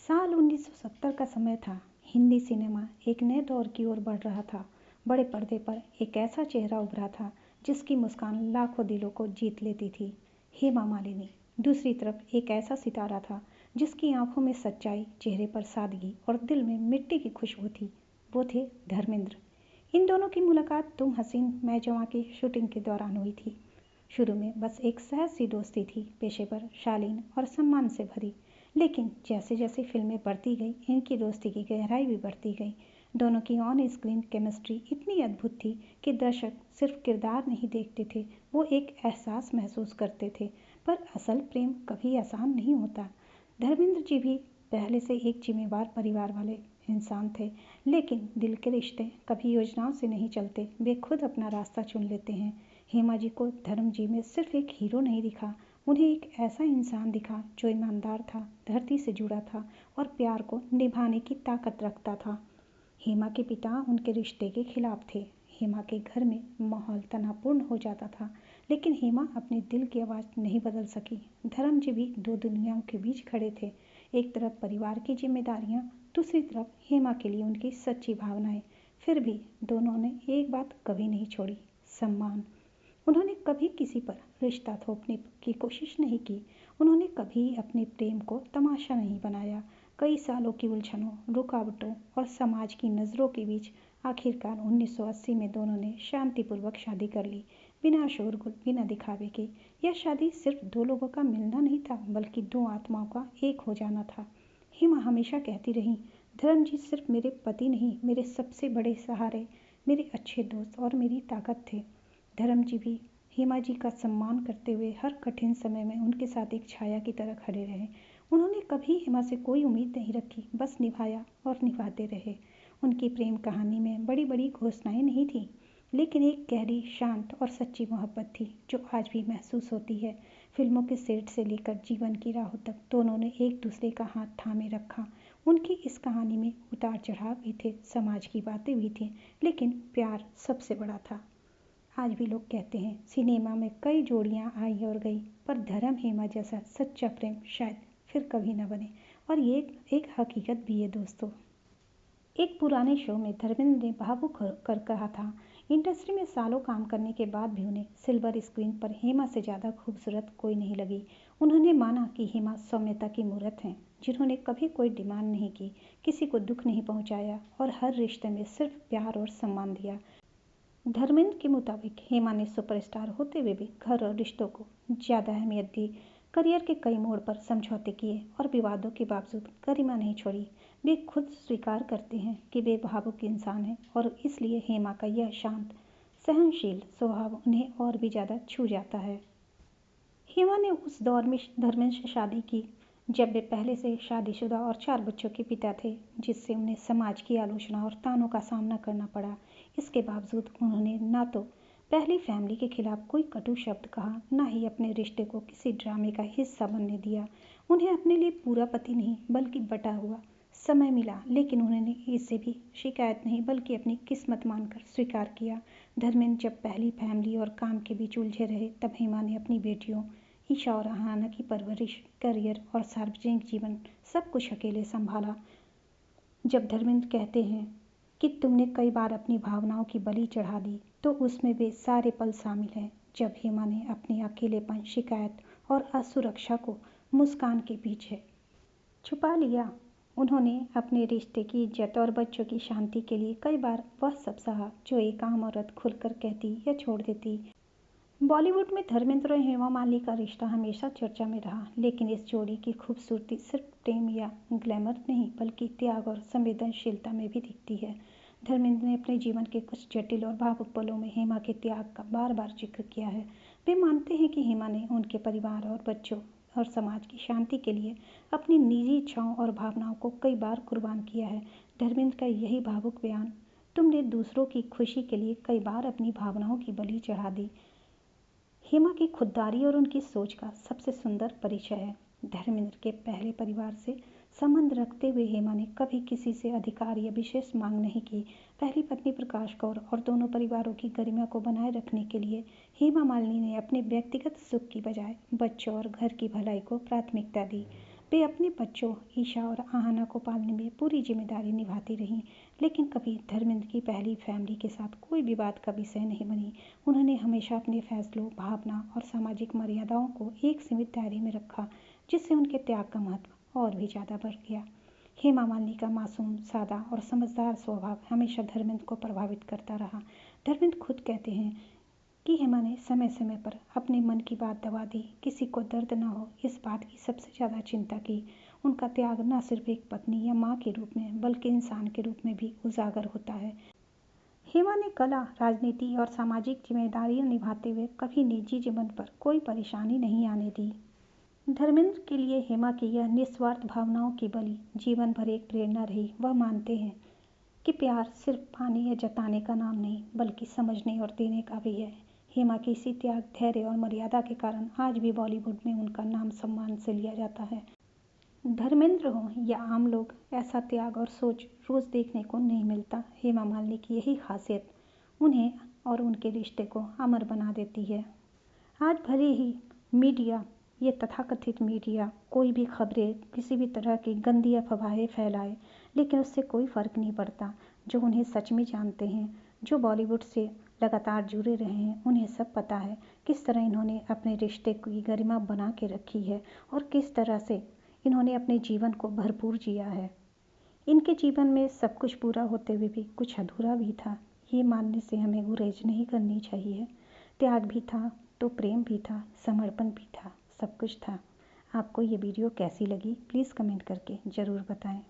साल 1970 का समय था। हिंदी सिनेमा एक नए दौर की ओर बढ़ रहा था। बड़े पर्दे पर एक ऐसा चेहरा उभरा था जिसकी मुस्कान लाखों दिलों को जीत लेती थी। हेमा मालिनी। दूसरी तरफ एक ऐसा सितारा था जिसकी आंखों में सच्चाई, चेहरे पर सादगी और दिल में मिट्टी की खुशबू थी। वो थे धर्मेंद्र। इन दोनों की मुलाकात तुम हसीन मैं जवां की शूटिंग के दौरान हुई थी। शुरू में बस एक सहज सी दोस्ती थी, पेशेवर, शालीन और सम्मान से भरी। लेकिन जैसे जैसे फिल्में बढ़ती गई, इनकी दोस्ती की गहराई भी बढ़ती गई। दोनों की ऑन स्क्रीन केमिस्ट्री इतनी अद्भुत थी कि दर्शक सिर्फ किरदार नहीं देखते थे, वो एक एहसास महसूस करते थे। पर असल प्रेम कभी आसान नहीं होता। धर्मेंद्र जी भी पहले से एक जिम्मेवार परिवार वाले इंसान थे, लेकिन दिल के रिश्ते कभी योजनाओं से नहीं चलते, वे खुद अपना रास्ता चुन लेते हैं। हेमा जी को धर्म जी में सिर्फ एक हीरो नहीं दिखा, उन्हें एक ऐसा इंसान दिखा जो ईमानदार था, धरती से जुड़ा था और प्यार को निभाने की ताकत रखता था। हेमा के पिता उनके रिश्ते के खिलाफ थे। हेमा के घर में माहौल तनावपूर्ण हो जाता था, लेकिन हेमा अपने दिल की आवाज़ नहीं बदल सकी। धर्म जी भी दो दुनियाओं के बीच खड़े थे, एक तरफ परिवार की जिम्मेदारियां, दूसरी तरफ हेमा के लिए उनकी सच्ची भावनाएं। फिर भी दोनों ने एक बात कभी नहीं छोड़ी, सम्मान। उन्होंने कभी किसी पर रिश्ता थोपने की कोशिश नहीं की। उन्होंने कभी अपने प्रेम को तमाशा नहीं बनाया। कई सालों की उलझनों, रुकावटों और समाज की नज़रों के बीच आखिरकार 1980 में दोनों ने शांतिपूर्वक शादी कर ली, बिना शोरगुल, बिना दिखावे के। यह शादी सिर्फ दो लोगों का मिलना नहीं था, बल्कि दो आत्माओं का एक हो जाना था। हिमा हमेशा कहती रही, धर्म जी सिर्फ मेरे पति नहीं, मेरे सबसे बड़े सहारे, मेरे अच्छे दोस्त और मेरी ताकत थे। धर्म जी भी हेमा जी का सम्मान करते हुए हर कठिन समय में उनके साथ एक छाया की तरह खड़े रहे। उन्होंने कभी हेमा से कोई उम्मीद नहीं रखी, बस निभाया और निभाते रहे। उनकी प्रेम कहानी में बड़ी बड़ी घोषणाएं नहीं थी, लेकिन एक गहरी, शांत और सच्ची मोहब्बत थी जो आज भी महसूस होती है। फिल्मों के सेट से लेकर जीवन की राहों तक दोनों ने एक दूसरे का हाथ थामे रखा। उनकी इस कहानी में उतार चढ़ाव भी थे, समाज की बातें भी थी, लेकिन प्यार सबसे बड़ा था। आज भी लोग कहते हैं सिनेमा में कई जोड़ियां आई और गई, पर धर्म हेमा जैसा सच्चा प्रेम शायद फिर कभी न बने। और ये एक हकीकत भी है दोस्तों। एक पुराने शो में धर्मेंद्र ने भावुक कर कहा था, इंडस्ट्री में सालों काम करने के बाद भी उन्हें सिल्वर स्क्रीन पर हेमा से ज़्यादा खूबसूरत कोई नहीं लगी। उन्होंने माना कि हेमा सौम्यता की मूर्त हैं, जिन्होंने कभी कोई डिमांड नहीं की, किसी को दुख नहीं पहुंचाया और हर रिश्ते में सिर्फ प्यार और सम्मान दिया। धर्मेंद्र के मुताबिक हेमा ने सुपरस्टार होते हुए भी घर और रिश्तों को ज़्यादा अहमियत दी, करियर के कई मोड़ पर समझौते किए और विवादों के बावजूद गरिमा नहीं छोड़ी। वे खुद स्वीकार करते हैं कि वे भावुक इंसान हैं और इसलिए हेमा का यह शांत, सहनशील स्वभाव उन्हें और भी ज़्यादा छू जाता है। हेमा ने उस दौर में धर्मेंद्र से शादी की जब वे पहले से शादीशुदा और 4 बच्चों के पिता थे, जिससे उन्हें समाज की आलोचना और तानों का सामना करना पड़ा। इसके बावजूद उन्होंने ना तो पहली फैमिली के खिलाफ कोई कटु शब्द कहा, ना ही अपने रिश्ते को किसी ड्रामे का हिस्सा बनने दिया। उन्हें अपने लिए पूरा पति नहीं बल्कि बटा हुआ समय मिला, लेकिन उन्होंने इससे भी शिकायत नहीं बल्कि अपनी किस्मत मानकर स्वीकार किया। धर्मेंद्र जब पहली फैमिली और काम के बीच उलझे रहे, तब हेमा ने अपनी बेटियों ईशा और अहाना की परवरिश, करियर और सार्वजनिक जीवन सब कुछ अकेले संभाला। जब धर्मेंद्र कहते हैं कि तुमने कई बार अपनी भावनाओं की बलि चढ़ा दी, तो उसमें वे सारे पल शामिल हैं जब हेमा ने अपने अकेलेपन, शिकायत और असुरक्षा को मुस्कान के पीछे छुपा लिया। उन्होंने अपने रिश्ते की इज्जत और बच्चों की शांति के लिए कई बार वह सब सहा जो एक आम औरत खुलकर कहती या छोड़ देती। बॉलीवुड में धर्मेंद्र और हेमा मालिनी का रिश्ता हमेशा चर्चा में रहा, लेकिन इस जोड़ी की खूबसूरती सिर्फ प्रेम या ग्लैमर नहीं बल्कि त्याग और संवेदनशीलता में भी दिखती है। धर्मेंद्र ने अपने जीवन के कुछ जटिल और भावुक पलों में हेमा के त्याग का बार बार जिक्र किया है। वे मानते हैं कि हेमा ने उनके परिवार और बच्चों और समाज की शांति के लिए अपनी निजी इच्छाओं और भावनाओं को कई बार कुर्बान किया है। धर्मेंद्र का यही भावुक बयान, तुमने दूसरों की खुशी के लिए कई बार अपनी भावनाओं की बलि चढ़ा दी, हेमा की खुददारी और उनकी सोच का सबसे सुंदर परिचय है। धर्मेंद्र के पहले परिवार से संबंध रखते हुए हेमा ने कभी किसी से अधिकार या विशेष मांग नहीं की। पहली पत्नी प्रकाश कौर और दोनों परिवारों की गरिमा को बनाए रखने के लिए हेमा मालिनी ने अपने व्यक्तिगत सुख की बजाय बच्चों और घर की भलाई को प्राथमिकता दी। वे अपने बच्चों ईशा और आहना को पालने में पूरी जिम्मेदारी निभाती रहीं, लेकिन कभी धर्मेंद्र की पहली फैमिली के साथ कोई विवाद का विषय नहीं बनी। उन्होंने हमेशा अपने फैसलों, भावना और सामाजिक मर्यादाओं को एक सीमित दायरे में रखा, जिससे उनके त्याग का महत्व और भी ज़्यादा बढ़ गया। हेमा मालिनी का मासूम, सादा और समझदार स्वभाव हमेशा धर्मेंद्र को प्रभावित करता रहा। धर्मेंद्र खुद कहते हैं कि हेमा ने समय समय पर अपने मन की बात दबा दी, किसी को दर्द न हो इस बात की सबसे ज़्यादा चिंता की। उनका त्याग न सिर्फ एक पत्नी या माँ के रूप में बल्कि इंसान के रूप में भी उजागर होता है। हेमा ने कला, राजनीति और सामाजिक जिम्मेदारियां निभाते हुए कभी निजी जीवन पर कोई परेशानी नहीं आने दी। धर्मेंद्र के लिए हेमा की यह निस्वार्थ भावनाओं की बलि जीवन भर एक प्रेरणा रही। वह मानते हैं कि प्यार सिर्फ पाने या जताने का नाम नहीं, बल्कि समझने और देने का भी है। हेमा के इसी त्याग, धैर्य और मर्यादा के कारण आज भी बॉलीवुड में उनका नाम सम्मान से लिया जाता है। धर्मेंद्र हो या आम लोग, ऐसा त्याग और सोच रोज देखने को नहीं मिलता। हेमा मालिनी की यही खासियत उन्हें और उनके रिश्ते को अमर बना देती है। आज भले ही मीडिया, ये तथाकथित मीडिया, कोई भी खबरें, किसी भी तरह की गंदी अफवाहें फैलाए, लेकिन उससे कोई फ़र्क नहीं पड़ता। जो उन्हें सच में जानते हैं, जो बॉलीवुड से लगातार जुड़े रहे हैं, उन्हें सब पता है किस तरह इन्होंने अपने रिश्ते की गरिमा बना के रखी है और किस तरह से इन्होंने अपने जीवन को भरपूर जिया है। इनके जीवन में सब कुछ पूरा होते हुए भी कुछ अधूरा भी था। ये मानने से हमें गुरेज नहीं करनी चाहिए। त्याग भी था तो प्रेम भी था, समर्पण भी था, सब कुछ था। आपको ये वीडियो कैसी लगी प्लीज़ कमेंट करके ज़रूर बताएं।